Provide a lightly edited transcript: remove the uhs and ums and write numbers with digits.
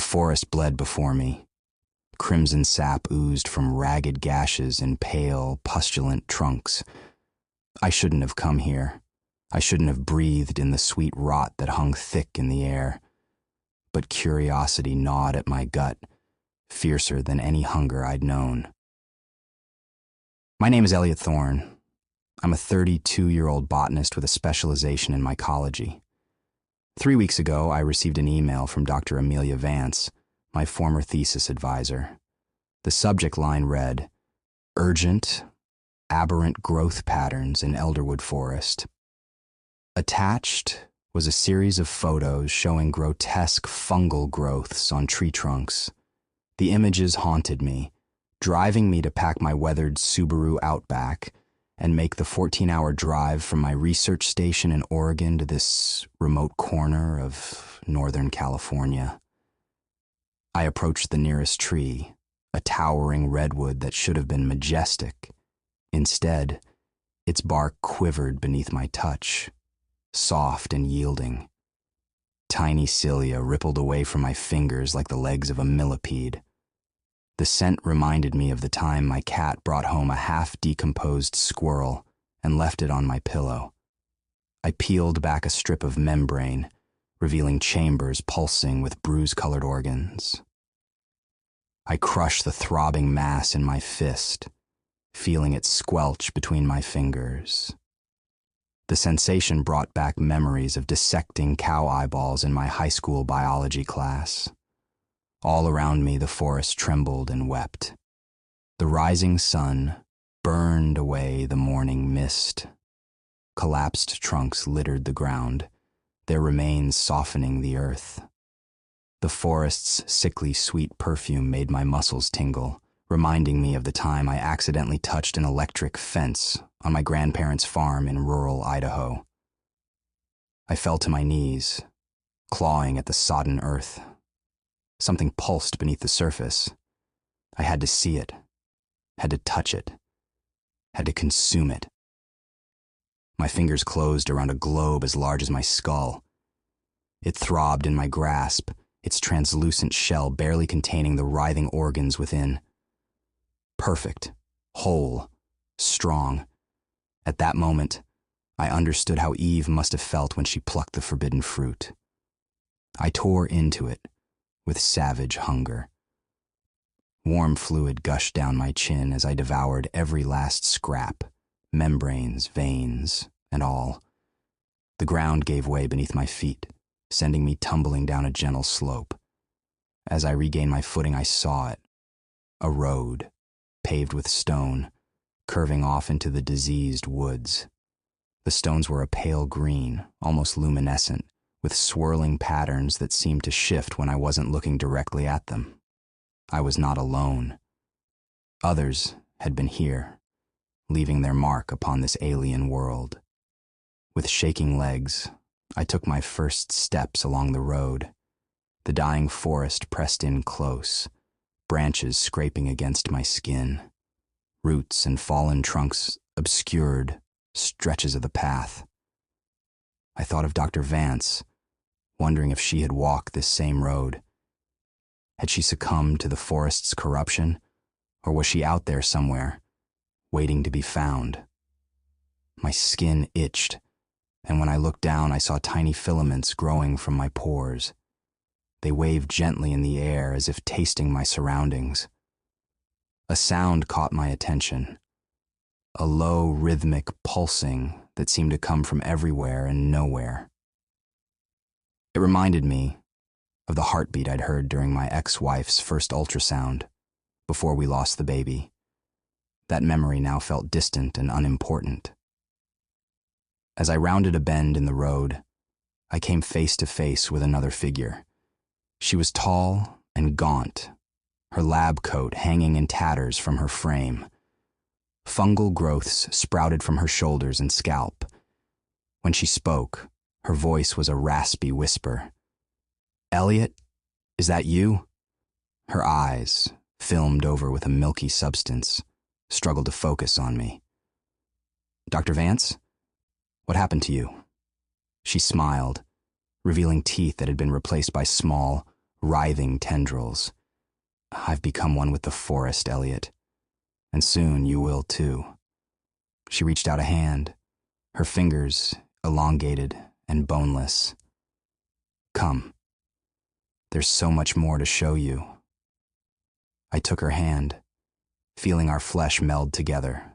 forest bled before me. Crimson sap oozed from ragged gashes in pale, pustulant trunks. I shouldn't have come here. I shouldn't have breathed in the sweet rot that hung thick in the air. But curiosity gnawed at my gut, fiercer than any hunger I'd known. My name is Elliot Thorne. I'm a 32-year-old botanist with a specialization in mycology. 3 weeks ago, I received an email from Dr. Amelia Vance, my former thesis advisor. The subject line read, "Urgent, aberrant growth patterns in Elderwood forest." Attached was a series of photos showing grotesque fungal growths on tree trunks. The images haunted me, driving me to pack my weathered Subaru Outback and make the 14-hour drive from my research station in Oregon to this remote corner of Northern California. I approached the nearest tree, a towering redwood that should have been majestic. Instead, its bark quivered beneath my touch, soft and yielding. Tiny cilia rippled away from my fingers like the legs of a millipede. The scent reminded me of the time my cat brought home a half-decomposed squirrel and left it on my pillow. I peeled back a strip of membrane, revealing chambers pulsing with bruise-colored organs. I crushed the throbbing mass in my fist, feeling it squelch between my fingers. The sensation brought back memories of dissecting cow eyeballs in my high school biology class. All around me, the forest trembled and wept. The rising sun burned away the morning mist. Collapsed trunks littered the ground, their remains softening the earth. The forest's sickly sweet perfume made my muscles tingle, reminding me of the time I accidentally touched an electric fence on my grandparents' farm in rural Idaho. I fell to my knees, clawing at the sodden earth. Something pulsed beneath the surface. I had to see it, had to touch it, had to consume it. My fingers closed around a globe as large as my skull. It throbbed in my grasp, its translucent shell barely containing the writhing organs within. Perfect, whole, strong. At that moment, I understood how Eve must have felt when she plucked the forbidden fruit. I tore into it with savage hunger. Warm fluid gushed down my chin as I devoured every last scrap, membranes, veins, and all. The ground gave way beneath my feet, sending me tumbling down a gentle slope. As I regained my footing, I saw it. A road, paved with stone, curving off into the diseased woods. The stones were a pale green, almost luminescent, with swirling patterns that seemed to shift when I wasn't looking directly at them. I was not alone. Others had been here, leaving their mark upon this alien world. With shaking legs, I took my first steps along the road. The dying forest pressed in close, branches scraping against my skin. Roots and fallen trunks obscured stretches of the path. I thought of Dr. Vance, wondering if she had walked this same road. Had she succumbed to the forest's corruption, or was she out there somewhere, waiting to be found? My skin itched, and when I looked down, I saw tiny filaments growing from my pores. They waved gently in the air as if tasting my surroundings. A sound caught my attention, a low, rhythmic pulsing that seemed to come from everywhere and nowhere. It reminded me of the heartbeat I'd heard during my ex-wife's first ultrasound, before we lost the baby. That memory now felt distant and unimportant. As I rounded a bend in the road, I came face to face with another figure. She was tall and gaunt, her lab coat hanging in tatters from her frame. Fungal growths sprouted from her shoulders and scalp. When she spoke, her voice was a raspy whisper. "Elliot, is that you?" Her eyes, filmed over with a milky substance, struggled to focus on me. "Dr. Vance? What happened to you?" She smiled, revealing teeth that had been replaced by small, writhing tendrils. I've become one with the forest, Elliot. And soon you will too. She reached out a hand, her fingers elongated and boneless. Come. There's so much more to show you. I took her hand, feeling our flesh meld together